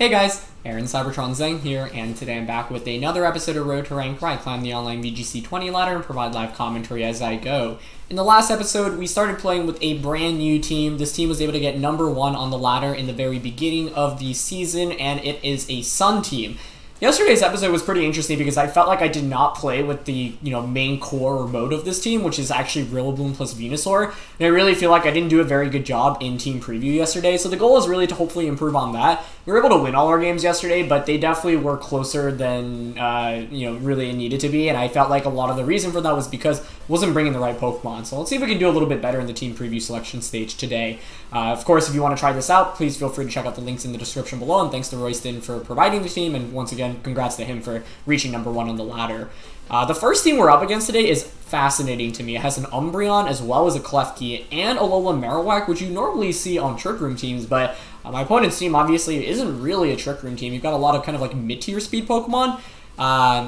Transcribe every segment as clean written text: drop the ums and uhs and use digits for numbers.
Hey guys, Aaron Cybertron Zeng here, and today I'm back with another episode of Road to Rank where I climb the online VGC 20 ladder and provide live commentary as I go. In the last episode, we started playing with a brand new team. This team was able to get number 1 on the ladder in the very beginning of the season, and it is a Sun team. Yesterday's episode was pretty interesting because I felt like I did not play with the main core or mode of this team, which is actually Rillaboom plus Venusaur, and I really feel like I didn't do a very good job in team preview yesterday, so the goal is really to hopefully improve on that. We were able to win all our games yesterday, but they definitely were closer than really needed to be, and I felt like a lot of the reason for that was because I wasn't bringing the right Pokemon. So let's see if we can do a little bit better in the team preview selection stage today. Of course, if you want to try this out, please feel free to check out the links in the description below, and thanks to Royston for providing the team, and once again, congrats to him for reaching number 1 on the ladder. The first team we're up against today is fascinating to me. It has an Umbreon as well as a Klefki and a Alola Marowak, which you normally see on Trick Room teams, but my opponent's team obviously isn't really a Trick Room team. You've got a lot of kind of like mid-tier speed Pokemon.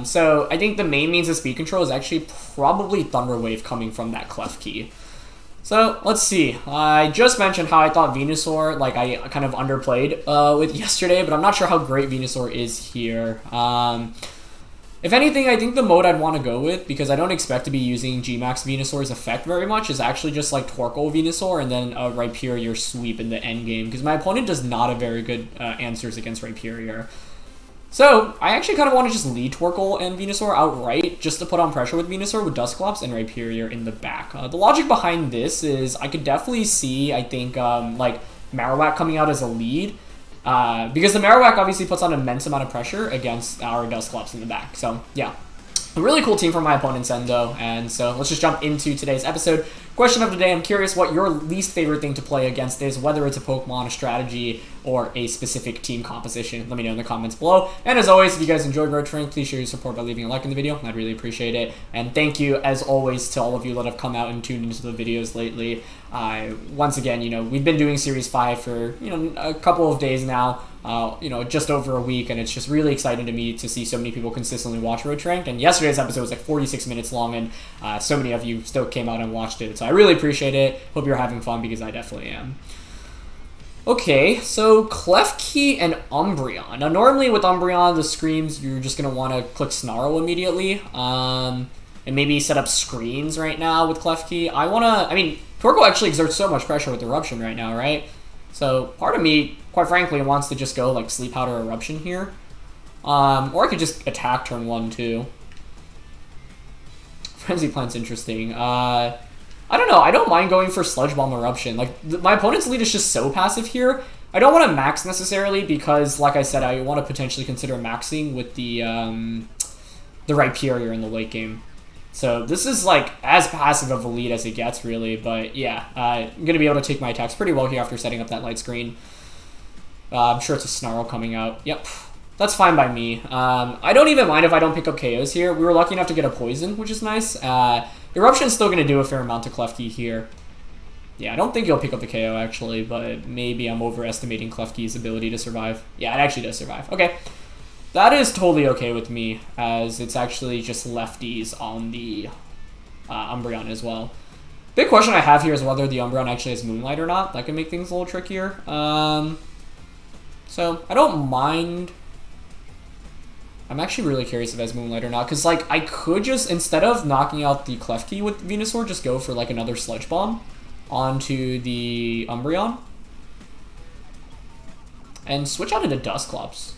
So I think the main means of speed control is actually probably Thunder Wave coming from that Klefki. So let's see. I just mentioned how I thought Venusaur, I kind of underplayed with yesterday, but I'm not sure how great Venusaur is here. If anything, I think the mode I'd want to go with, because I don't expect to be using G-Max Venusaur's effect very much, is actually just like Torkoal Venusaur and then a Rhyperior sweep in the end game, because my opponent does not have very good answers against Rhyperior. So I actually kind of want to just lead Torkoal and Venusaur outright, just to put on pressure with Venusaur with Dusclops and Rhyperior in the back. The logic behind this is I could definitely see, I think, Marowak coming out as a lead, because the Marowak obviously puts on an immense amount of pressure against our Dusclops in the back. So, yeah. A really cool team from my opponent's end, though, and so let's just jump into today's episode. Question of the day, I'm curious what your least favorite thing to play against is, whether it's a Pokemon, a strategy, or a specific team composition. Let me know in the comments below. And as always, if you guys enjoyed Road to Rank, please show your support by leaving a like in the video. I'd really appreciate it. And thank you, as always, to all of you that have come out and tuned into the videos lately. Once again, we've been doing Series 5 for, a couple of days now. Just over a week, and it's just really exciting to me to see so many people consistently watch Road to Rank. And yesterday's episode was like 46 minutes long, and so many of you still came out and watched it. So I really appreciate it. Hope you're having fun, because I definitely am. Okay, so Klefki and Umbreon. Now, normally with Umbreon, the screens, you're just going to want to click Snarl immediately, and maybe set up screens right now with Klefki. Torkoal actually exerts so much pressure with Eruption right now, right? So part of me, quite frankly, wants to just go like Sleep Powder Eruption here. Or I could just attack turn 1 too. Frenzy Plant's interesting. I don't know. I don't mind going for Sludge Bomb Eruption. My opponent's lead is just so passive here. I don't want to max necessarily because, like I said, I want to potentially consider maxing with the Rhyperior in the late game. So this is like as passive of a lead as it gets, really. But yeah, I'm going to be able to take my attacks pretty well here after setting up that light screen. I'm sure it's a Snarl coming out. Yep, that's fine by me. I don't even mind if I don't pick up KOs here. We were lucky enough to get a Poison, which is nice. Eruption's still going to do a fair amount to Klefki here. Yeah, I don't think he'll pick up the KO, actually, but maybe I'm overestimating Klefki's ability to survive. Yeah, it actually does survive. Okay. That is totally okay with me, as it's actually just lefties on the Umbreon as well. Big question I have here is whether the Umbreon actually has Moonlight or not. That can make things a little trickier. So, I don't mind. I'm actually really curious if it has Moonlight or not, because I could just, instead of knocking out the Klefki with Venusaur, just go for another Sludge Bomb onto the Umbreon. And switch out into Dusclops.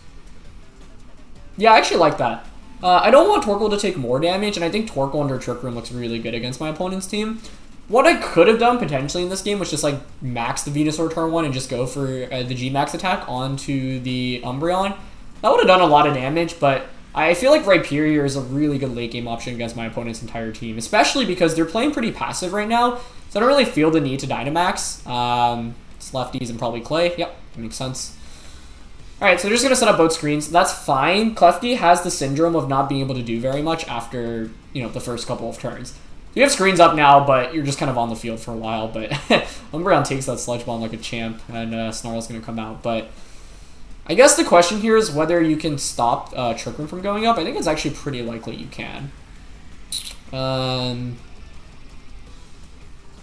Yeah, I actually like that. I don't want Torkoal to take more damage, and I think Torkoal under Trick Room looks really good against my opponent's team. What I could have done potentially in this game was just max the Venusaur turn 1 and just go for the G-Max attack onto the Umbreon. That would have done a lot of damage, but I feel like Rhyperior is a really good late game option against my opponent's entire team, especially because they're playing pretty passive right now, so I don't really feel the need to Dynamax. It's lefties and probably Clay. Yep, that makes sense. Alright, so they're just going to set up both screens. That's fine. Klefki has the syndrome of not being able to do very much after, the first couple of turns. You have screens up now, but you're just kind of on the field for a while. But Umbreon takes that Sludge Bomb like a champ, and Snarl's going to come out. But I guess the question here is whether you can stop Trick Room from going up. I think it's actually pretty likely you can.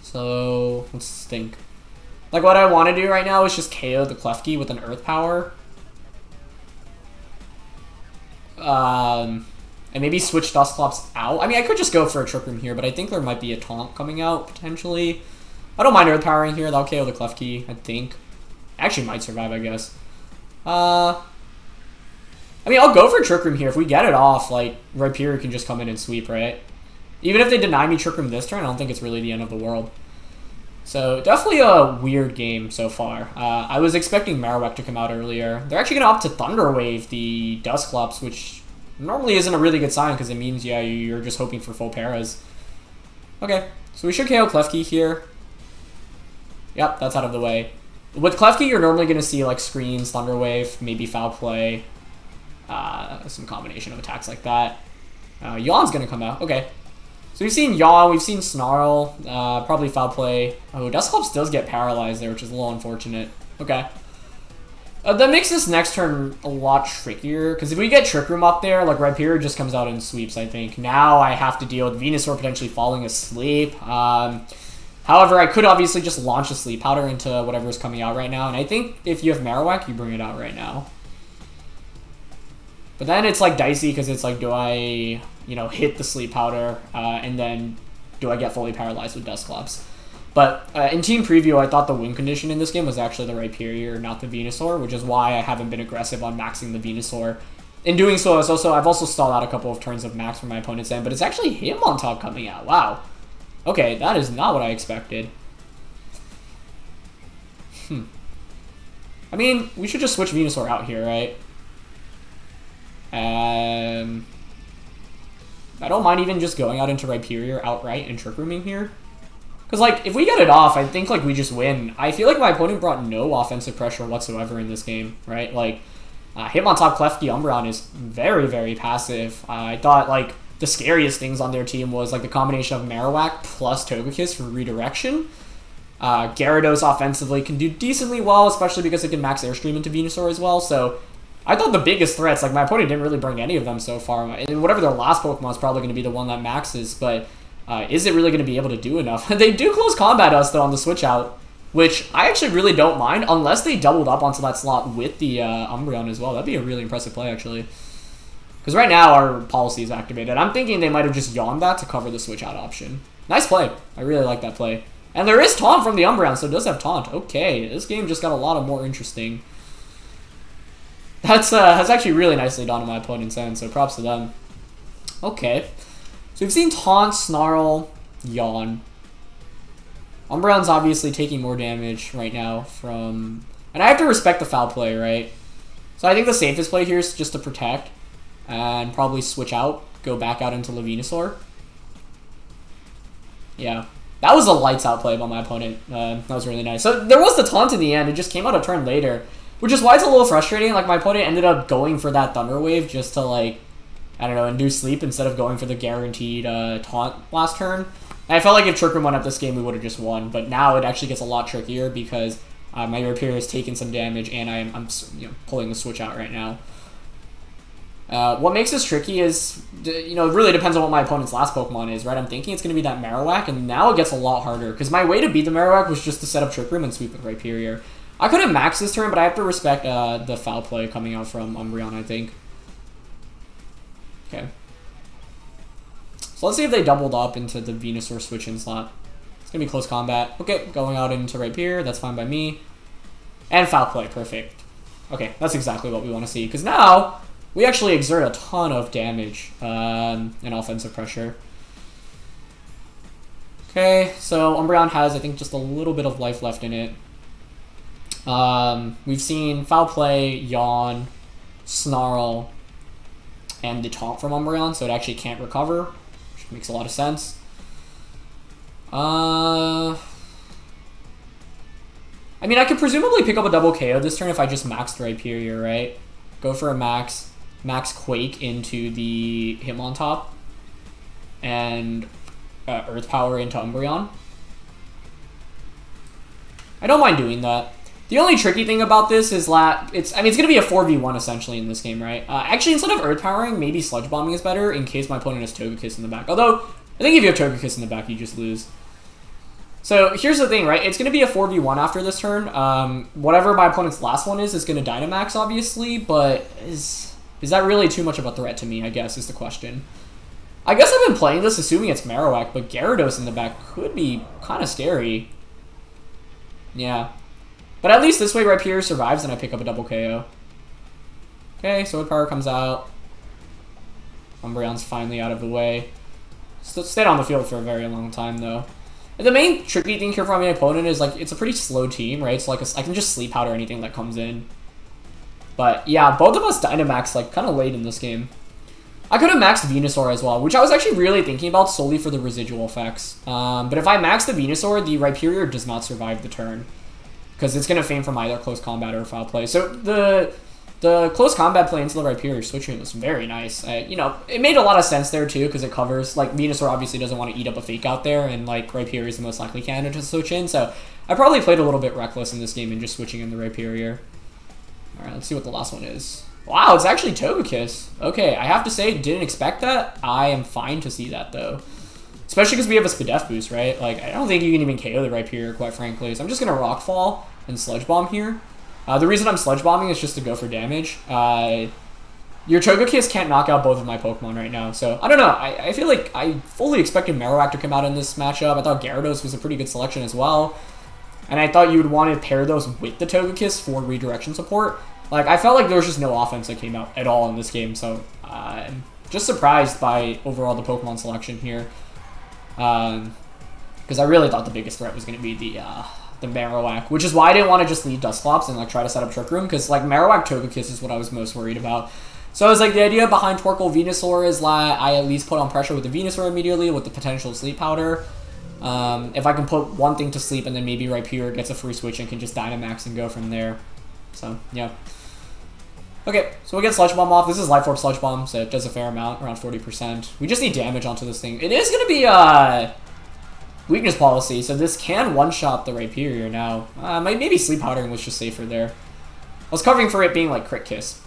So let's think. What I want to do right now is just KO the Klefki with an Earth Power. and maybe switch Dusclops out. I mean, I could just go for a Trick Room here, but I think there might be a taunt coming out, potentially. I don't mind Earth Powering here. That'll KO the Klefki, I think. Actually might survive, I guess. I mean, I'll go for Trick Room here. If we get it off, like, Rhyperior can just come in and sweep, right? Even if they deny me Trick Room this turn, I don't think it's really the end of the world. So, definitely a weird game so far. I was expecting Marowak to come out earlier. They're actually going to opt to Thunder Wave the Dusclops, which normally isn't a really good sign because it means, yeah, you're just hoping for full paras. Okay, so we should KO Klefki here. Yep, that's out of the way. With Klefki, you're normally going to see, like, screens, Thunder Wave, maybe Foul Play, some combination of attacks like that. Yawn's going to come out. Okay. So we've seen Yawn, we've seen Snarl, probably Foul Play. Oh, Dusclops does get paralyzed there, which is a little unfortunate. Okay. That makes this next turn a lot trickier, because if we get Trick Room up there, like, Rhyperior just comes out and sweeps, I think. Now I have to deal with Venusaur potentially falling asleep. However, I could obviously just launch a Sleep Powder into whatever is coming out right now, and I think if you have Marowak, you bring it out right now. But then it's, like, dicey, because it's like, do I, you know, hit the Sleep Powder, and then do I get fully paralyzed with Dusclops? But in Team Preview, I thought the win condition in this game was actually the Rhyperior, not the Venusaur, which is why I haven't been aggressive on maxing the Venusaur. In doing so, I've also stalled out a couple of turns of max from my opponent's end, but it's actually him on top coming out. Wow. Okay, that is not what I expected. I mean, we should just switch Venusaur out here, right? I don't mind even just going out into Rhyperior outright and Trick Rooming here. Because, like, if we get it off, I think, like, we just win. I feel like my opponent brought no offensive pressure whatsoever in this game, right? Like, him on top Klefki Umbreon is very, very passive. I thought, like, the scariest things on their team was, like, the combination of Marowak plus Togekiss for redirection. Gyarados offensively can do decently well, especially because it can max Airstream into Venusaur as well, so I thought the biggest threats, like, my opponent didn't really bring any of them so far, and whatever their last Pokemon is probably going to be the one that maxes, but is it really going to be able to do enough? They do close combat us, though, on the switch out, which I actually really don't mind, unless they doubled up onto that slot with the Umbreon as well. That'd be a really impressive play, actually. Because right now, our policy is activated. I'm thinking they might have just yawned that to cover the switch out option. Nice play. I really like that play. And there is Taunt from the Umbreon, so it does have Taunt. Okay, this game just got a lot more interesting. That's actually really nicely done on my opponent's end, so props to them. Okay. So we've seen Taunt, Snarl, Yawn. Umbreon's obviously taking more damage right now from... And I have to respect the foul play, right? So I think the safest play here is just to protect. And probably switch out, go back out into Venusaur. Yeah. That was a lights out play by my opponent. That was really nice. So there was the taunt in the end. It just came out a turn later. Which is why it's a little frustrating. Like, my opponent ended up going for that Thunder Wave just to, like, I don't know, induce sleep instead of going for the guaranteed taunt last turn. And I felt like if Trick Room won up this game, we would have just won. But now it actually gets a lot trickier because my Rhyperior has taken some damage and I'm you know, pulling the switch out right now. What makes this tricky is, you know, it really depends on what my opponent's last Pokemon is, right? I'm thinking it's going to be that Marowak, and now it gets a lot harder, because my way to beat the Marowak was just to set up Trick Room and sweep with Rhyperior. I could have maxed this turn, but I have to respect the foul play coming out from Umbreon, I think. Okay. So let's see if they doubled up into the Venusaur switch-in slot. It's going to be close combat. Okay, going out into Rhyperior, that's fine by me. And foul play, perfect. Okay, that's exactly what we want to see, because now we actually exert a ton of damage and offensive pressure. Okay, so Umbreon has, I think, just a little bit of life left in it. We've seen Foul Play, Yawn, Snarl, and the Taunt from Umbreon, so it actually can't recover, which makes a lot of sense. I mean, I could presumably pick up a double KO this turn if I just maxed Rhyperior, right? Go for a max Quake into the Hitmontop, and Earth Power into Umbreon. I don't mind doing that. The only tricky thing about this is that it's going to be a 4v1 essentially in this game, right? Actually, instead of Earth Powering, maybe Sludge Bombing is better in case my opponent has Togekiss in the back. Although, I think if you have Togekiss in the back, you just lose. So here's the thing, right? It's going to be a 4v1 after this turn. Whatever my opponent's last one is going to Dynamax, obviously, but Is that really too much of a threat to me, I guess, is the question. I guess I've been playing this assuming it's Marowak, but Gyarados in the back could be kind of scary. Yeah. But at least this way Rhyperior survives and I pick up a double KO. Okay, Sword Power comes out. Umbreon's finally out of the way. Still stayed on the field for a very long time, though. And the main tricky thing here for my opponent is, like, it's a pretty slow team, right? So, like, I can just Sleep Powder anything that comes in. But, yeah, both of us Dynamax, like, kind of late in this game. I could have maxed Venusaur as well, which I was actually really thinking about solely for the residual effects. But if I max the Venusaur, the Rhyperior does not survive the turn. Because it's going to feign from either close combat or foul play. So, the close combat play into the Rhyperior switching was very nice. You know, it made a lot of sense there too, because it covers, like, Venusaur obviously doesn't want to eat up a Fake Out there, and, like, Rhyperior is the most likely candidate to switch in, so I probably played a little bit reckless in this game and just switching in the Rhyperior. Alright, let's see what the last one is. Wow, it's actually Togekiss. Okay, I have to say, didn't expect that. I am fine to see that, though. Especially because we have a Spadef boost, right? Like, I don't think you can even KO the Rhyperior, quite frankly, so I'm just going to Rock Fall and Sludge Bomb here. The reason I'm Sludge Bombing is just to go for damage. Your Togekiss can't knock out both of my Pokemon right now, so I don't know. I feel like I fully expected Marowak to come out in this matchup. I thought Gyarados was a pretty good selection as well. And I thought you would want to pair those with the Togekiss for redirection support. Like, I felt like there was just no offense that came out at all in this game, so I'm just surprised by overall the Pokemon selection here. Because I really thought the biggest threat was going to be the Marowak, which is why I didn't want to just leave Dusclops and, like, try to set up Trick Room, because, like, Marowak Togekiss is what I was most worried about. So I was like, the idea behind Torkoal Venusaur is like I at least put on pressure with the Venusaur immediately with the potential Sleep Powder. If I can put one thing to sleep and then maybe Rhyperior gets a free switch and can just Dynamax and go from there. So, yeah. Okay, so we get Sludge Bomb off. This is Life Orb Sludge Bomb, so it does a fair amount, around 40%. We just need damage onto this thing. It is going to be Weakness Policy, so this can one-shot the Rhyperior now. Maybe Sleep Powdering was just safer there. I was covering for it being like Crit Kiss.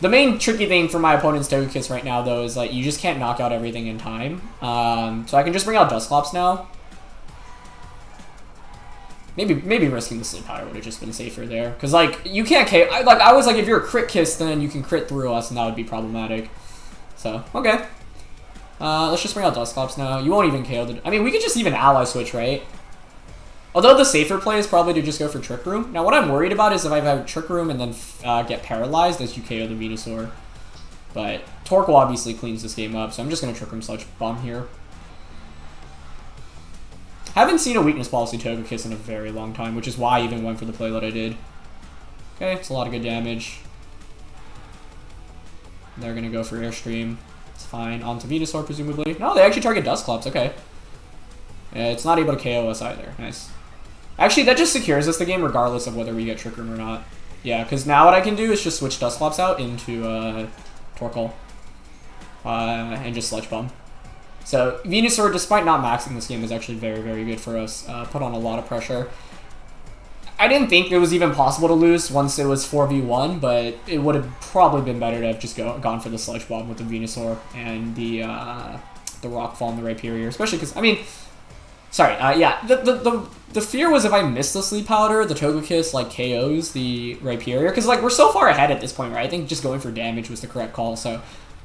The main tricky thing for my opponent's Togekiss right now, though, is like you just can't knock out everything in time. So I can just bring out Dusclops now. Maybe risking the Sleep Powder would have just been safer there, because like you can't I was like, if you're a Crit Kiss, then you can crit through us, and that would be problematic. So okay, let's just bring out Dusclops now. You won't even KO the. I mean, we could just even ally switch, right? Although the safer play is probably to just go for Trick Room. Now, what I'm worried about is if I have Trick Room and then get paralyzed as you KO the Venusaur. But Torkoal obviously cleans this game up, so I'm just going to Trick Room Sludge Bomb here. Haven't seen a Weakness Policy Togekiss in a very long time, which is why I even went for the play that I did. Okay, it's a lot of good damage. They're going to go for Airstream. It's fine. On to Venusaur, presumably. No, they actually target Dusclops. Okay. It's not able to KO us either. Nice. Actually, that just secures us the game regardless of whether we get Trick Room or not. Yeah, because now what I can do is just switch Dusclops out into Torkoal. And just Sludge Bomb. So, Venusaur, despite not maxing this game, is actually very, very good for us. Put on a lot of pressure. I didn't think it was even possible to lose once it was 4v1, but it would have probably been better to have just gone for the Sludge Bomb with the Venusaur and the Rock Fall and the Rhyperior. Especially because, I mean... Sorry, yeah, the fear was if I miss the Sleep Powder, the Togekiss, like, KOs the Rhyperior, because, like, we're so far ahead at this point, right? I think just going for damage was the correct call, so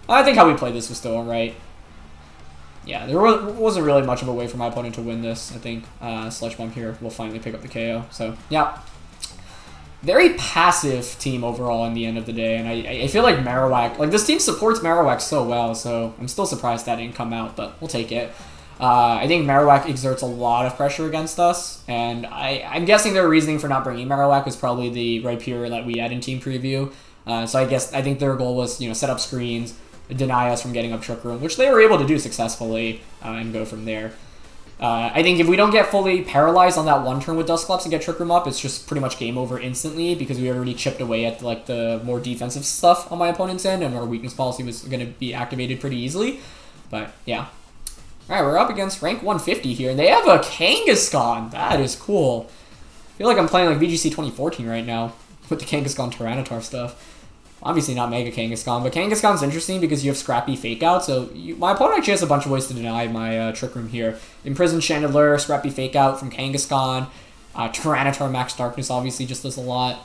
I think how we played this was still alright. Yeah, there wasn't really much of a way for my opponent to win this, I think. Sludge Bomb here will finally pick up the KO, so, yeah. Very passive team overall in the end of the day, and I feel like Marowak, like, this team supports Marowak so well, so I'm still surprised that didn't come out, but we'll take it. I think Marowak exerts a lot of pressure against us, and I'm guessing their reasoning for not bringing Marowak was probably the Rhyperior that we had in Team Preview. So I think their goal was, you know, set up screens, deny us from getting up Trick Room, which they were able to do successfully, and go from there. I think if we don't get fully paralyzed on that one turn with Dusclops and get Trick Room up, it's just pretty much game over instantly, because we already chipped away at like the more defensive stuff on my opponent's end, and our Weakness Policy was going to be activated pretty easily. But yeah. Alright, we're up against rank 150 here, and they have a Kangaskhan. That is cool. I feel like I'm playing like VGC 2014 right now with the Kangaskhan Tyranitar stuff. Obviously not Mega Kangaskhan, but Kangaskhan's interesting because you have Scrappy Fake Out, so my opponent actually has a bunch of ways to deny my Trick Room here. Imprisoned Chandelure, Scrappy Fake Out from Kangaskhan, Tyranitar Max Darkness obviously just does a lot.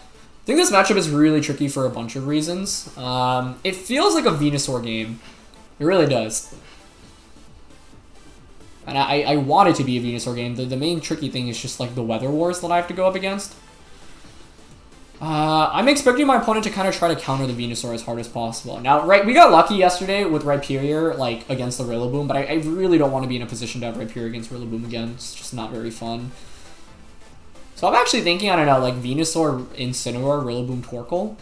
think this matchup is really tricky for a bunch of reasons. It feels like a Venusaur game. It really does. And I want it to be a Venusaur game. The main tricky thing is just like the weather wars that I have to go up against. I'm expecting my opponent to kind of try to counter the Venusaur as hard as possible. Now, we got lucky yesterday with Rhyperior, like, against the Rillaboom, but I really don't want to be in a position to have Rhyperior against Rillaboom again. It's just not very fun. So I'm actually thinking, I don't know, like, Venusaur, Incineroar, Rillaboom, Torkoal.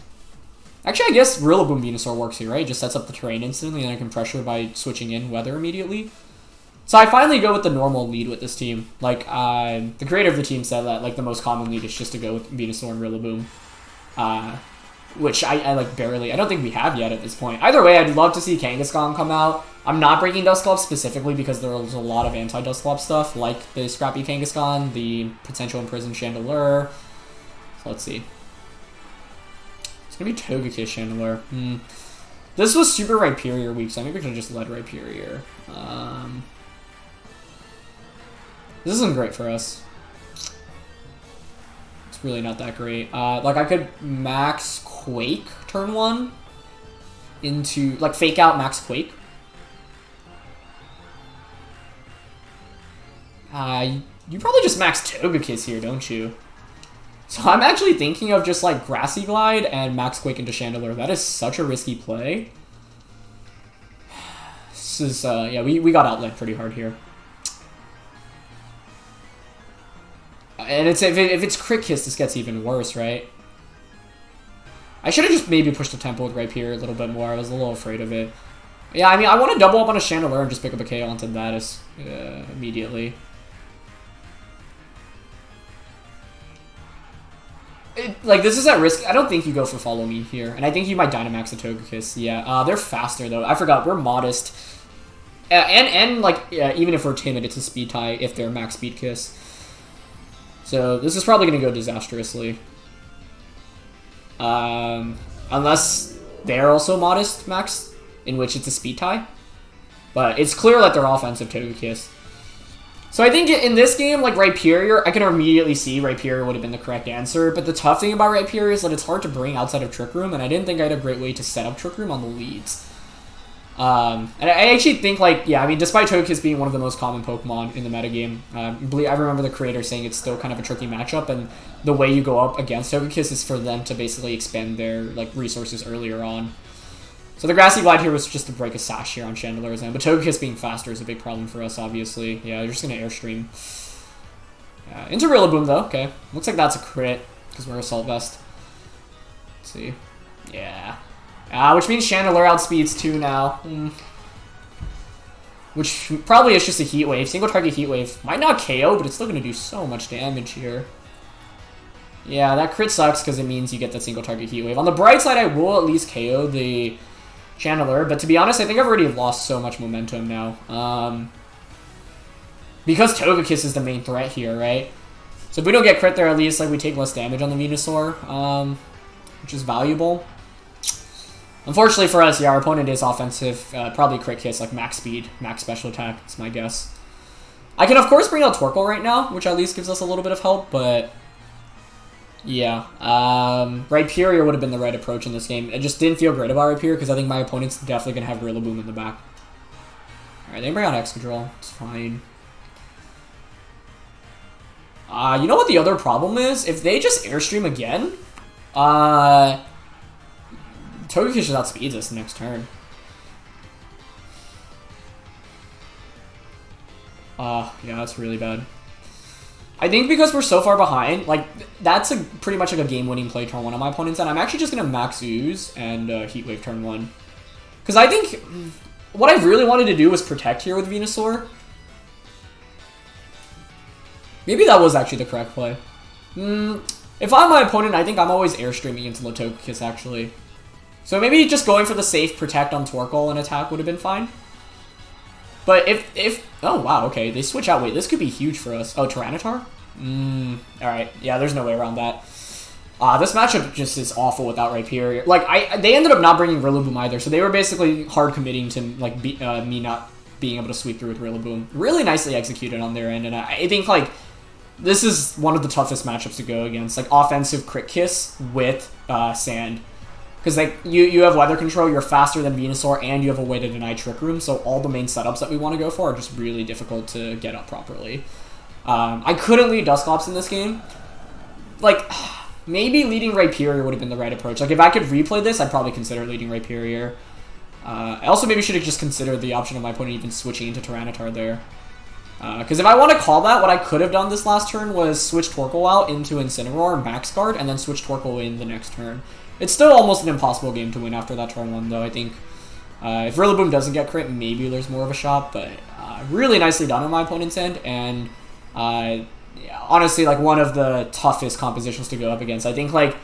Actually, I guess Rillaboom Venusaur works here, right? It just sets up the terrain instantly, and I can pressure by switching in weather immediately. So I finally go with the normal lead with this team. Like, the creator of the team said that, like, the most common lead is just to go with Venusaur and Rillaboom. Which I like barely, I don't think we have yet at this point. Either way, I'd love to see Kangaskhan come out. I'm not breaking Dusclops specifically because there's a lot of anti-Dusclops stuff, like the Scrappy Kangaskhan, the potential Imprisoned Chandelure. So let's see. It's gonna be Togekiss Chandelure. This was Super Rhyperior week, so maybe I could have just led Rhyperior. This isn't great for us. Really not that great. Like, I could max Quake turn 1 into, like, fake out max Quake. You probably just max Togekiss here, don't you? So I'm actually thinking of just, like, Grassy Glide and max Quake into Chandelure. That is such a risky play. This is, yeah, we got outled pretty hard here. And if it's Crit Kiss, this gets even worse, right? I should have just maybe pushed the tempo with Rhyperior a little bit more. I was a little afraid of it. Yeah, I mean, I want to double up on a Chandelure and just pick up a KO onto that immediately. Like, this is at risk. I don't think you go for Follow Me here. And I think you might Dynamax the Togekiss. Yeah, they're faster, though. I forgot, we're modest. And like, yeah, even if we're timid, it's a speed tie if they're max Speed Kiss. So this is probably going to go disastrously. Unless they're also modest max, in which it's a speed tie. But it's clear that they're offensive Togekiss. So I think in this game, like Rhyperior, I can immediately see Rhyperior would have been the correct answer. But the tough thing about Rhyperior is that it's hard to bring outside of Trick Room, and I didn't think I had a great way to set up Trick Room on the leads. And I actually think, like, yeah, I mean, despite Togekiss being one of the most common Pokemon in the metagame, I remember the creator saying it's still kind of a tricky matchup, and the way you go up against Togekiss is for them to basically expend their, like, resources earlier on. So the Grassy Glide here was just to break a Sash here on Chandelure's end, but Togekiss being faster is a big problem for us, obviously. Yeah, they're just going to Airstream. Into Rillaboom, though. Okay. Looks like that's a crit, because we're Assault Vest. Let's see. Yeah. Which means Chandelure outspeeds 2 now. Which probably is just a Heat Wave. Single target Heat Wave. Might not KO, but it's still going to do so much damage here. Yeah, that crit sucks because it means you get that single target Heat Wave. On the bright side, I will at least KO the Chandelure, but to be honest, I think I've already lost so much momentum now. Because Togekiss is the main threat here, right? So if we don't get crit there, at least like we take less damage on the Venusaur, which is valuable. Unfortunately for us, yeah, our opponent is offensive, probably Crit Kiss, like max speed, max special attack, is my guess. I can, of course, bring out Torkoal right now, which at least gives us a little bit of help, but yeah. Rhyperior would have been the right approach in this game. I just didn't feel great about Rhyperior because I think my opponent's definitely going to have Rillaboom in the back. Alright, they bring out Excadrill. It's fine. You know what the other problem is? If they just Airstream again, Togekiss just outspeeds us next turn. Yeah, that's really bad. I think because we're so far behind, like, that's pretty much like a game-winning play turn 1 on my opponent's end. I'm actually just going to max Ooze and Heat Wave turn 1. Because I think what I really wanted to do was protect here with Venusaur. Maybe that was actually the correct play. If I'm my opponent, I think I'm always Airstreaming into the Togekiss, actually. So maybe just going for the safe protect on Torkoal and attack would have been fine. But if oh wow, okay, they switch out. Wait, this could be huge for us. Oh, Tyranitar? Alright, yeah, there's no way around that. This matchup just is awful without Rhyperior. Like, they ended up not bringing Rillaboom either, so they were basically hard committing to, like, me not being able to sweep through with Rillaboom. Really nicely executed on their end, and I think, like, This is one of the toughest matchups to go against. Like, offensive Crit Kiss with Sand. Because, like, you have weather control, you're faster than Venusaur, and you have a way to deny Trick Room, so all the main setups that we want to go for are just really difficult to get up properly. I couldn't lead Dusclops in this game. Like, maybe leading Rhyperior would have been the right approach. Like, if I could replay this, I'd probably consider leading Rhyperior. I also maybe should have just considered the option of my opponent even switching into Tyranitar there. Because if I want to call that, what I could have done this last turn was switch Torkoal out into Incineroar and Max Guard, and then switch Torkoal in the next turn. It's still almost an impossible game to win after that turn 1, though. I think if Rillaboom doesn't get crit, maybe there's more of a shot, but really nicely done on my opponent's end, and yeah, honestly, like, one of the toughest compositions to go up against. I think, like,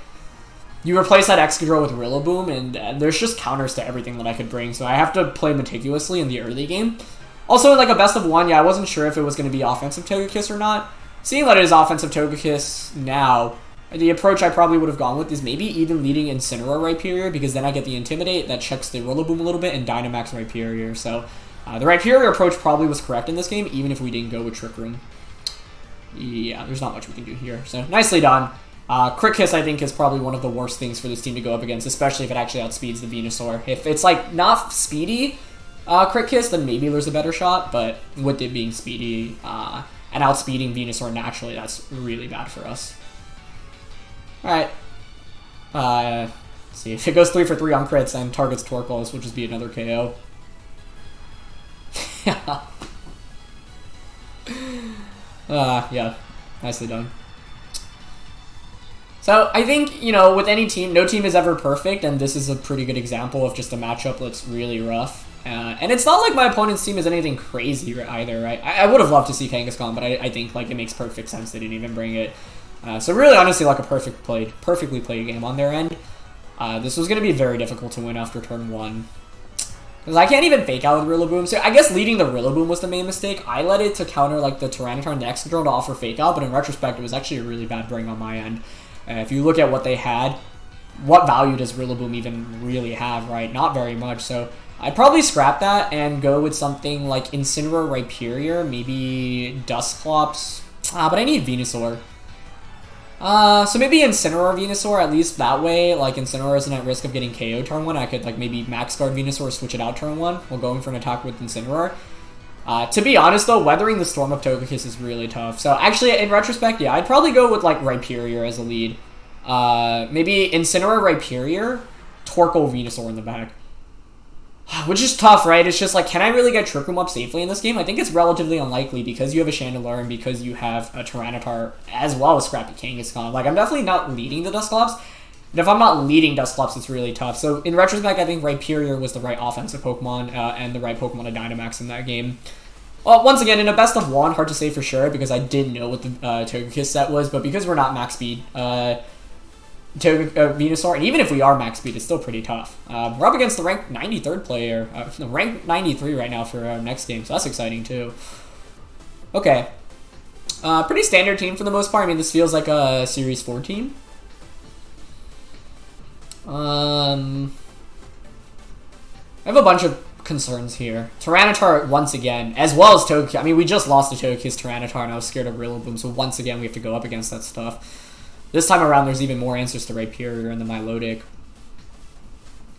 you replace that Excadrill with Rillaboom, and there's just counters to everything that I could bring, so I have to play meticulously in the early game. Also, in, like, a best of 1, yeah, I wasn't sure if it was going to be offensive Togekiss or not. Seeing that it is offensive Togekiss now, the approach I probably would have gone with is maybe even leading Incineroar Rhyperior, because then I get the Intimidate that checks the Rillaboom a little bit and Dynamax Rhyperior. So the Rhyperior approach probably was correct in this game, even if we didn't go with Trick Room. Yeah, there's not much we can do here. So nicely done. Crit Kiss, I think, is probably one of the worst things for this team to go up against, especially if it actually outspeeds the Venusaur. If it's, like, not speedy Crit Kiss, then maybe there's a better shot, but with it being speedy and outspeeding Venusaur naturally, that's really bad for us. Alright. Let's see. If it goes 3 for 3 on crits and targets Torkoal, this will just be another KO. Yeah. Nicely done. So, I think, you know, with any team, no team is ever perfect, and this is a pretty good example of just a matchup that's really rough. And it's not like my opponent's team is anything crazy either, right? I would have loved to see Kangaskhan, but I think, like, it makes perfect sense they didn't even bring it. So really, honestly, like a perfectly played game on their end. This was going to be very difficult to win after turn 1. Because I can't even fake out with Rillaboom. So I guess leading the Rillaboom was the main mistake. I let it to counter like the Tyranitar and the Excadrill to offer fake out, but in retrospect, it was actually a really bad bring on my end. If you look at what they had, what value does Rillaboom even really have, right? Not very much. So I'd probably scrap that and go with something like Incineroar Rhyperior, maybe Dusclops. But I need Venusaur. So maybe Incineroar Venusaur, at least that way, like, Incineroar isn't at risk of getting KO turn 1. I could, like, maybe Max Guard Venusaur, switch it out turn 1 while going for an attack with Incineroar. To be honest, though, weathering the Storm of Togekiss is really tough. So, actually, in retrospect, yeah, I'd probably go with, like, Rhyperior as a lead. Maybe Incineroar Rhyperior, Torkoal Venusaur in the back. Which is tough, right? It's just like, can I really get Trick Room up safely in this game? I think it's relatively unlikely because you have a Chandelure and because you have a Tyranitar as well as Scrappy Kangaskhan. Like, I'm definitely not leading the Dusclops. And if I'm not leading Dusclops, it's really tough. So, in retrospect, I think Rhyperior was the right offensive Pokemon and the right Pokemon to Dynamax in that game. Well, once again, in a best of 1, hard to say for sure because I did know what the Togekiss set was, but because we're not max speed, Venusaur, and even if we are max speed, it's still pretty tough. We're up against the ranked 93rd player, ranked 93 right now for our next game, so that's exciting too. Okay. Pretty standard team for the most part. I mean, this feels like a Series 4 team. I have a bunch of concerns here. Tyranitar, once again, as well as Togekiss. I mean, we just lost to Togekiss Tyranitar, and I was scared of Rillaboom, so once again, we have to go up against that stuff. This time around, there's even more answers to Rhyperior and the Milotic.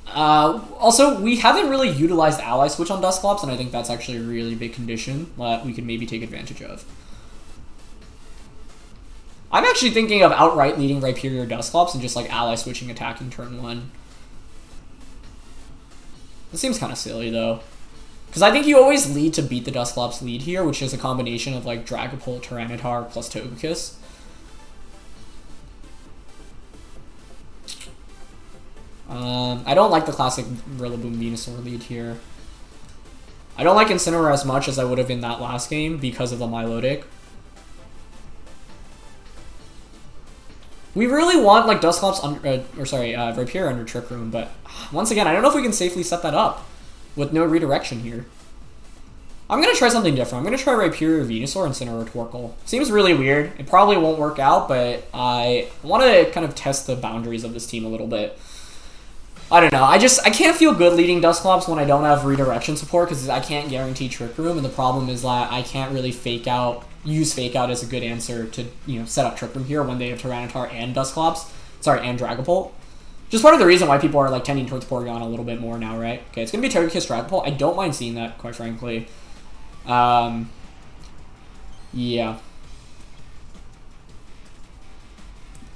Also, we haven't really utilized Ally Switch on Dusclops, and I think that's actually a really big condition that we could maybe take advantage of. I'm actually thinking of outright leading Rhyperior Dusclops and just like Ally Switching attacking turn 1. This seems kind of silly, though. Because I think you always lead to beat the Dusclops lead here, which is a combination of like Dragapult, Tyranitar, plus Togekiss. I don't like the classic Rillaboom Venusaur lead here. I don't like Incineroar as much as I would have in that last game because of the Milotic. We really want like Dusclops Rhyperior under Trick Room, but once again, I don't know if we can safely set that up with no redirection here. I'm gonna try something different. I'm gonna try Rhyperior Venusaur Incineroar Torkoal. Seems really weird. It probably won't work out, but I want to kind of test the boundaries of this team a little bit. I don't know. I can't feel good leading Dusclops when I don't have redirection support because I can't guarantee Trick Room, and the problem is that I can't really use Fake Out as a good answer to, set up Trick Room here when they have Tyranitar and Dusclops. Sorry, and Dragapult. Just part of the reason why people are, tending towards Porygon a little bit more now, right? Okay, it's going to be Togekiss Dragapult. I don't mind seeing that, quite frankly. Yeah.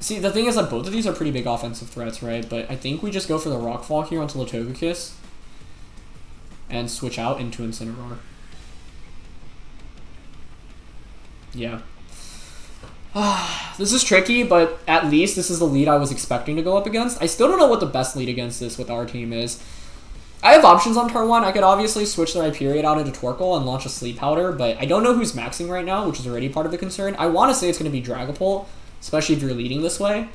See, the thing is that both of these are pretty big offensive threats, right? But I think we just go for the Rockfall here onto the Togekiss and switch out into Incineroar. Yeah. This is tricky, but at least this is the lead I was expecting to go up against. I still don't know what the best lead against this with our team is. I have options on turn 1. I could obviously switch the Rhyperior out into Torkoal and launch a Sleep Powder, but I don't know who's maxing right now, which is already part of the concern. I want to say it's going to be Dragapult, especially if you're leading this way.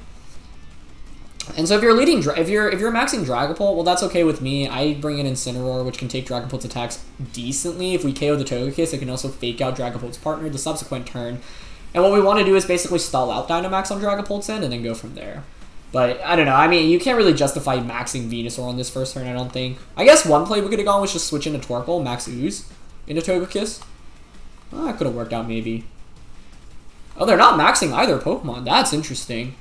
And so if you're maxing Dragapult, well, that's okay with me. I bring in Incineroar, which can take Dragapult's attacks decently. If we KO the Togekiss, it can also Fake Out Dragapult's partner the subsequent turn. And what we want to do is basically stall out Dynamax on Dragapult's end and then go from there. But, I don't know. I mean, you can't really justify maxing Venusaur on this first turn, I don't think. I guess one play we could have gone was just switch into Torkoal, max Ooze into Togekiss. Well, that could have worked out, maybe. Oh, they're not maxing either Pokemon. That's interesting.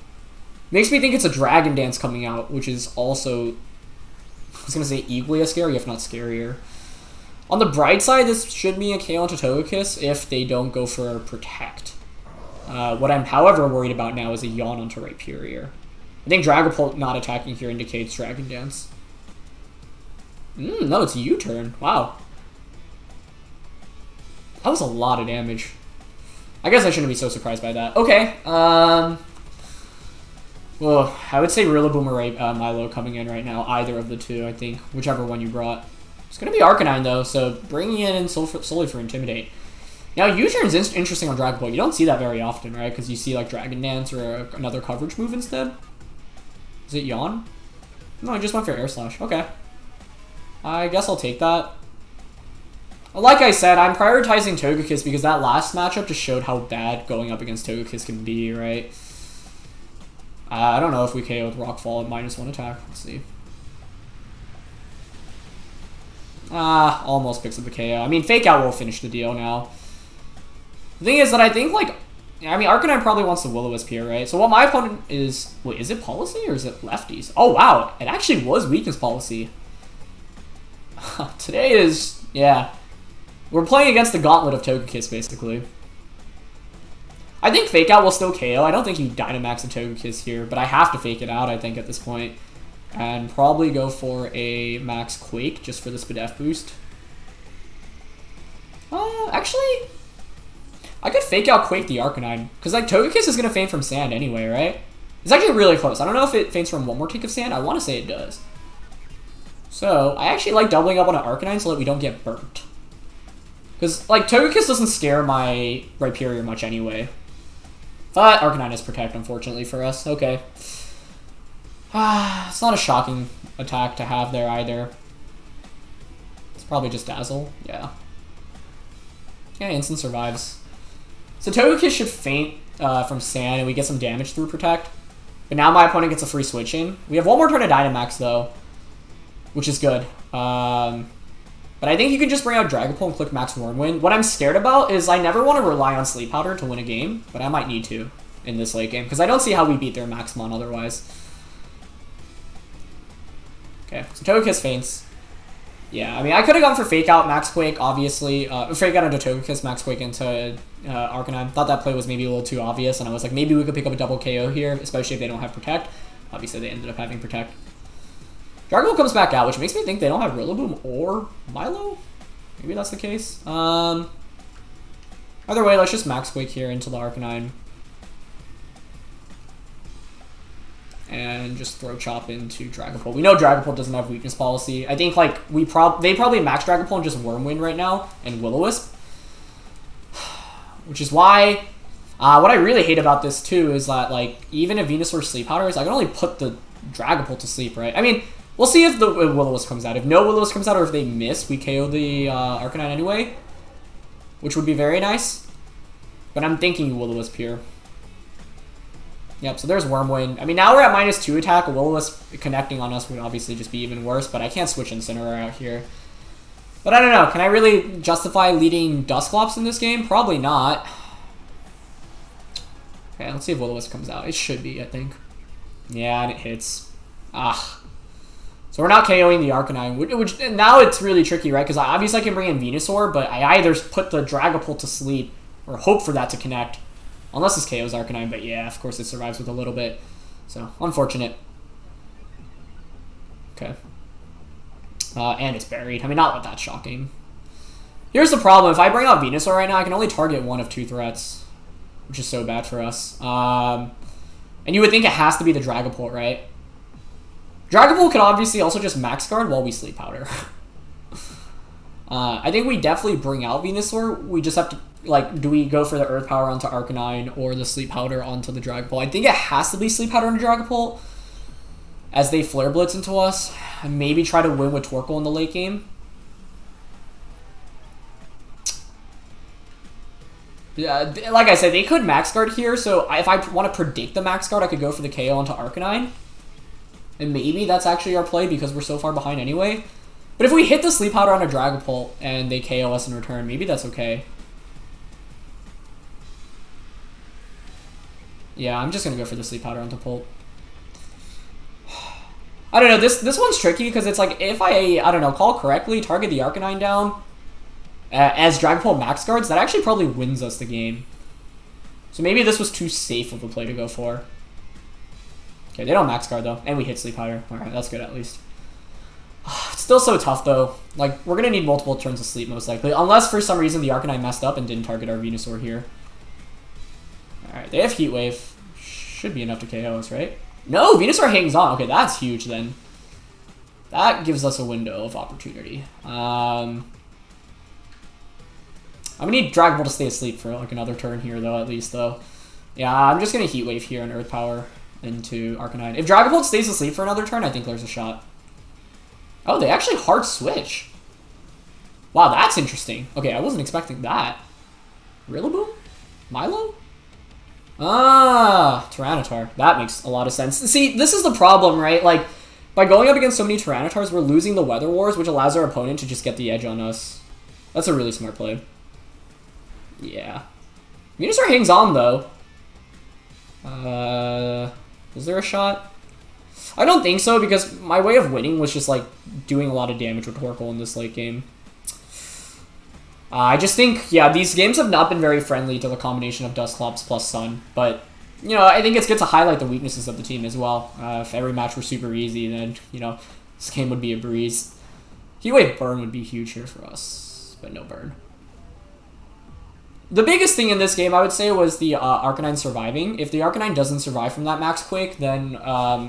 Makes me think it's a Dragon Dance coming out, which is also, I was going to say, equally as scary, if not scarier. On the bright side, this should be a KO onto Togekiss if they don't go for Protect. What I'm, however, worried about now is a Yawn onto Rhyperior. I think Dragapult not attacking here indicates Dragon Dance. No, it's a U-turn. Wow. That was a lot of damage. I guess I shouldn't be so surprised by that. Okay. Well, I would say Rillaboom or Milo coming in right now. Either of the two, I think. Whichever one you brought. It's going to be Arcanine, though, so bringing it in solely for Intimidate. Now, U-turn is interesting on Dragapult. You don't see that very often, right? Because you see, Dragon Dance or another coverage move instead. Is it Yawn? No, I just went for Air Slash. Okay. I guess I'll take that. Like I said, I'm prioritizing Togekiss because that last matchup just showed how bad going up against Togekiss can be, right? I don't know if we KO with Rockfall at -1 attack. Let's see. Almost picks up the KO. I mean, Fake Out will finish the deal now. The thing is that I think, Arcanine probably wants the Will-O-Wisp here, right? So what my opponent is... Wait, is it Policy or is it Lefties? Oh, wow. It actually was Weakness Policy. Today is... Yeah. We're playing against the gauntlet of Togekiss, basically. I think Fake Out will still KO. I don't think you Dynamax a Togekiss here, but I have to Fake it out, I think, at this point. And probably go for a Max Quake, just for the Spadef boost. Actually... I could Fake Out Quake the Arcanine, because Togekiss is going to faint from Sand anyway, right? It's actually really close. I don't know if it faints from one more tick of Sand. I want to say it does. So, I actually like doubling up on an Arcanine so that we don't get burnt. Because, Togekiss doesn't scare my Rhyperior much anyway. But Arcanine is Protect, unfortunately, for us. Okay. It's not a shocking attack to have there, either. It's probably just Dazzle. Yeah. Yeah, Instant survives. So Togekiss should faint from Sand, and we get some damage through Protect. But now my opponent gets a free switch in. We have one more turn to Dynamax, though, which is good. But I think you can just bring out Dragapult and click Max Wormwind. What I'm scared about is I never want to rely on Sleep Powder to win a game, but I might need to in this late game, because I don't see how we beat their Maxmon otherwise. Okay, so Togekiss faints. Yeah, I mean, I could have gone for Fake Out, Max Quake, obviously. Fake Out into Togekiss, Max Quake into Arcanine. Thought that play was maybe a little too obvious, and I was like, maybe we could pick up a double KO here, especially if they don't have Protect. Obviously, they ended up having Protect. Dragapult comes back out, which makes me think they don't have Rillaboom or Milo? Maybe that's the case. Either way, let's just Max Quake here into the Arcanine. And just throw Chop into Dragapult. We know Dragapult doesn't have Weakness Policy. I think, they probably max Dragapult and just Wormwind right now, and Will-O-Wisp. Which is why, what I really hate about this, too, is that, even if Venusaur Sleep Powders, I can only put the Dragapult to sleep, right? I mean, we'll see if the Will-O-Wisp comes out. If no Will-O-Wisp comes out, or if they miss, we KO the Arcanine anyway. Which would be very nice. But I'm thinking Will-O-Wisp here. Yep, so there's Wormwind. I mean, now we're at -2 attack. A Will-O-Wisp connecting on us would obviously just be even worse, but I can't switch Incineroar out here. But I don't know. Can I really justify leading Dusclops in this game? Probably not. Okay, let's see if Will-O-Wisp comes out. It should be, I think. Yeah, and it hits. Ah. So we're not KOing the Arcanine, which now it's really tricky, right? Because obviously I can bring in Venusaur, but I either put the Dragapult to sleep or hope for that to connect. Unless this KO's Arcanine, but yeah, of course it survives with a little bit. So, unfortunate. Okay. And it's buried. I mean, not that shocking. Here's the problem. If I bring out Venusaur right now, I can only target one of 2 threats, which is so bad for us. And you would think it has to be the Dragapult, right? Dragapult could obviously also just Max Guard while we Sleep Powder. I think we definitely bring out Venusaur. We just have to, like, do we go for the Earth Power onto Arcanine or the Sleep Powder onto the Dragapult? I think it has to be Sleep Powder onto Dragapult as they Flare Blitz into us. And maybe try to win with Torkoal in the late game. Yeah, like I said, they could Max Guard here, so if I want to predict the Max Guard, I could go for the KO onto Arcanine. And maybe that's actually our play because we're so far behind anyway. But if we hit the Sleep Powder on a Dragapult and they KO us in return, maybe that's okay. Yeah, I'm just going to go for the Sleep Powder onto Pult. I don't know, this one's tricky because it's like if I don't know, call correctly, target the Arcanine down as Dragapult Max Guards, that actually probably wins us the game. So maybe this was too safe of a play to go for. Okay, they don't Max Guard though, and we hit Sleep Powder. Alright, that's good at least. It's still so tough though. Like, we're going to need multiple turns of sleep most likely, unless for some reason the Arcanine messed up and didn't target our Venusaur here. Alright, they have Heat Wave. Should be enough to KO us, right? No, Venusaur hangs on. Okay, that's huge then. That gives us a window of opportunity. I'm going to need Dragapult to stay asleep for like another turn here though, at least though. Yeah, I'm just going to Heat Wave here and Earth Power into Arcanine. If Dragapult stays asleep for another turn, I think there's a shot. Oh, they actually hard switch. Wow, that's interesting. Okay, I wasn't expecting that. Rillaboom? Milo? Ah, Tyranitar. That makes a lot of sense. See, this is the problem, right? Like, by going up against so many Tyranitars, we're losing the Weather Wars, which allows our opponent to just get the edge on us. That's a really smart play. Yeah. Venusaur hangs on, though. Is there a shot? I don't think so, because my way of winning was just, like, doing a lot of damage with Torkoal in this late game. I just think, yeah, these games have not been very friendly to the combination of Dusclops plus Sun, but, you know, I think it's good to highlight the weaknesses of the team as well. If every match were super easy, then, you know, this game would be a breeze. Heat Wave Burn would be huge here for us, but no burn. The biggest thing in this game, I would say, was the Arcanine surviving. If the Arcanine doesn't survive from that Max Quake, then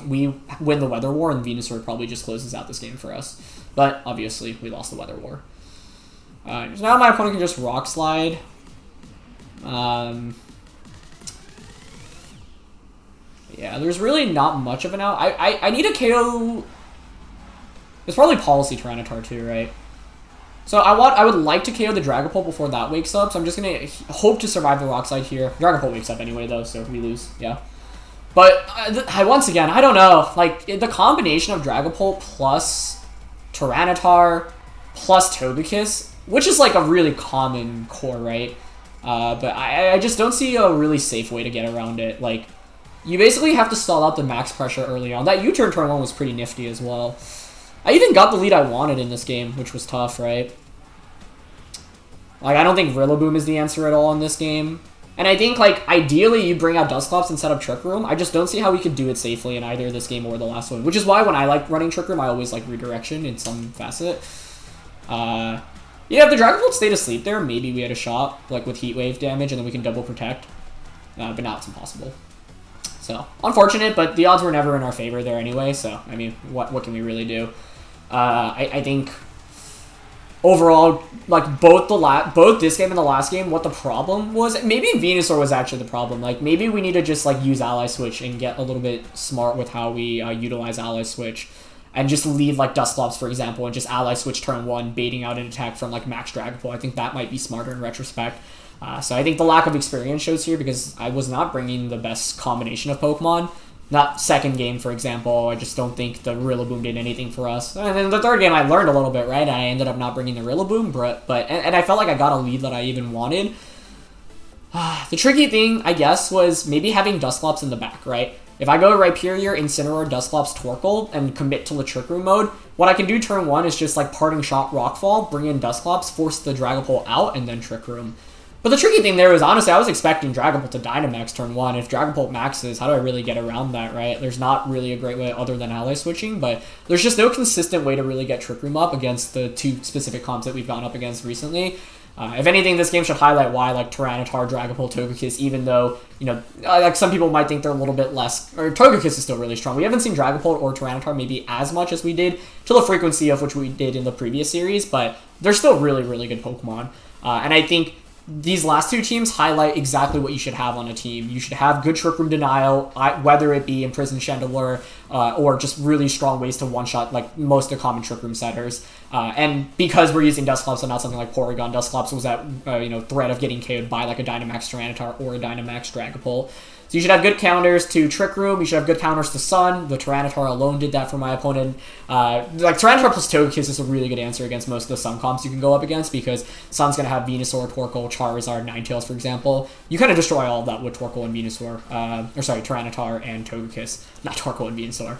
we win the Weather War, and Venusaur probably just closes out this game for us. But, obviously, we lost the Weather War. So now my opponent can just Rock Slide. Yeah, there's really not much of an out. I need a KO. It's probably Policy Tyranitar too, right? So I would like to KO the Dragapult before that wakes up, so I'm just going to hope to survive the Rock Slide here. Dragapult wakes up anyway, though, so we lose, yeah. But, once again, I don't know. Like, the combination of Dragapult plus Tyranitar plus Togekiss, which is, like, a really common core, right? But I just don't see a really safe way to get around it. Like, you basically have to stall out the max pressure early on. That U-turn turn one was pretty nifty as well. I even got the lead I wanted in this game, which was tough, right? Like, I don't think Rillaboom is the answer at all in this game. And I think, like, ideally you bring out Dusclops and set up Trick Room. I just don't see how we could do it safely in either this game or the last one. Which is why when I like running Trick Room, I always like Redirection in some facet. Yeah, if the Dragapult stayed asleep there, maybe we had a shot, like, with Heat Wave damage, and then we can double protect. But now it's impossible. So, unfortunate, but the odds were never in our favor there anyway, so, I mean, what can we really do? I think overall, like, both this game and the last game, what the problem was, maybe Venusaur was actually the problem. Like, maybe we need to just, like, use Ally Switch and get a little bit smart with how we utilize Ally Switch. And just leave, like, Dusclops, for example, and just Ally Switch turn 1, baiting out an attack from, like, Max Dragapult. I think that might be smarter in retrospect. So I think the lack of experience shows here because I was not bringing the best combination of Pokemon. Not second game, for example. I just don't think the Rillaboom did anything for us. And then the third game, I learned a little bit, right? I ended up not bringing the Rillaboom, but I felt like I got a lead that I even wanted. The tricky thing, I guess, was maybe having Dusclops in the back, right? If I go Rhyperior, Incineroar, Dusclops, Torkoal, and commit to the Trick Room mode, what I can do turn 1 is just like Parting Shot, Rockfall, bring in Dusclops, force the Dragapult out, and then Trick Room. But the tricky thing there is, honestly, I was expecting Dragapult to Dynamax turn 1. If Dragapult maxes, how do I really get around that, right? There's not really a great way other than ally switching, but there's just no consistent way to really get Trick Room up against the 2 specific comps that we've gone up against recently. If anything, this game should highlight why, like, Tyranitar, Dragapult, Togekiss, even though, you know, like, some people might think they're a little bit less, or Togekiss is still really strong. We haven't seen Dragapult or Tyranitar maybe as much as we did, to the frequency of which we did in the previous series, but they're still really, really good Pokemon. And I think these last 2 teams highlight exactly what you should have on a team. You should have good Trick Room denial, whether it be Imprison Chandelure or just really strong ways to one-shot like most of the common Trick Room setters. And because we're using Dusclops and not something like Porygon, Dusclops was at threat of getting KO'd by like a Dynamax Tyranitar or a Dynamax Dragapult. So you should have good counters to Trick Room. You should have good counters to Sun. The Tyranitar alone did that for my opponent. Like Tyranitar plus Togekiss is a really good answer against most of the Sun comps you can go up against because Sun's going to have Venusaur, Torkoal, Charizard, Ninetales, for example. You kind of destroy all of that with Torkoal and Venusaur. Tyranitar and Togekiss. Not Torkoal and Venusaur.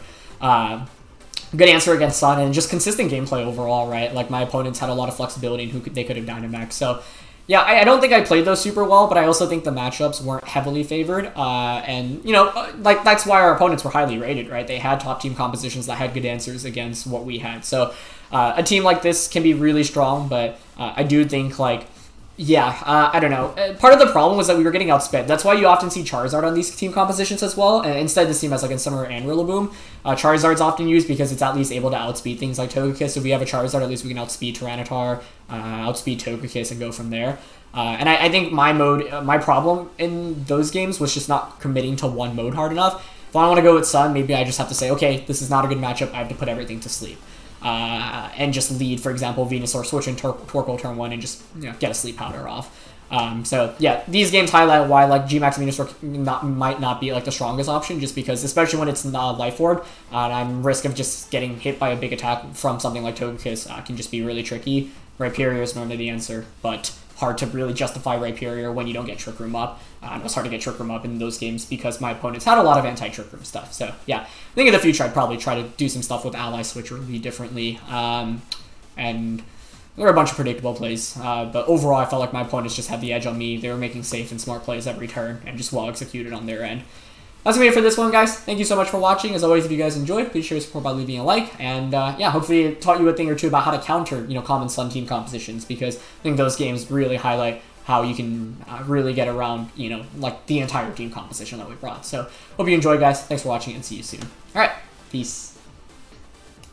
Good answer against Sun and just consistent gameplay overall, right? Like my opponents had a lot of flexibility in who they could have Dynamax. So yeah, I don't think I played those super well, but I also think the matchups weren't heavily favored. And, like that's why our opponents were highly rated, right? They had top team compositions that had good answers against what we had. So a team like this can be really strong, but I do think, like, I don't know. Part of the problem was that we were getting outsped. That's why you often see Charizard on these team compositions as well. And instead, this team has like Incineroar and Rillaboom. Charizard's often used because it's at least able to outspeed things like Togekiss. If we have a Charizard, at least we can outspeed Tyranitar, outspeed Togekiss, and go from there. And I think my problem in those games was just not committing to one mode hard enough. If I want to go with Sun, maybe I just have to say, okay, this is not a good matchup. I have to put everything to sleep. And just lead, for example, Venusaur, switch in Torkoal turn 1 and just get a Sleep Powder off. These games highlight why like Gmax Venusaur might not be like the strongest option, just because, especially when it's not Life Orb, and I'm risk of just getting hit by a big attack from something like Togekiss can just be really tricky. Rhyperior is normally the answer, but hard to really justify Rhyperior when you don't get Trick Room up. It was hard to get Trick Room up in those games because my opponents had a lot of anti-Trick Room stuff. So yeah, I think in the future I'd probably try to do some stuff with Ally Switch or lead differently. And there were a bunch of predictable plays, but overall I felt like my opponents just had the edge on me. They were making safe and smart plays every turn and just well executed on their end. That's going to be it for this one, guys. Thank you so much for watching. As always, if you guys enjoyed, please show your support by leaving a like. And hopefully it taught you a thing or two about how to counter, common Sun team compositions, because I think those games really highlight how you can really get around, like the entire team composition that we brought. So hope you enjoyed, guys. Thanks for watching and see you soon. All right, peace.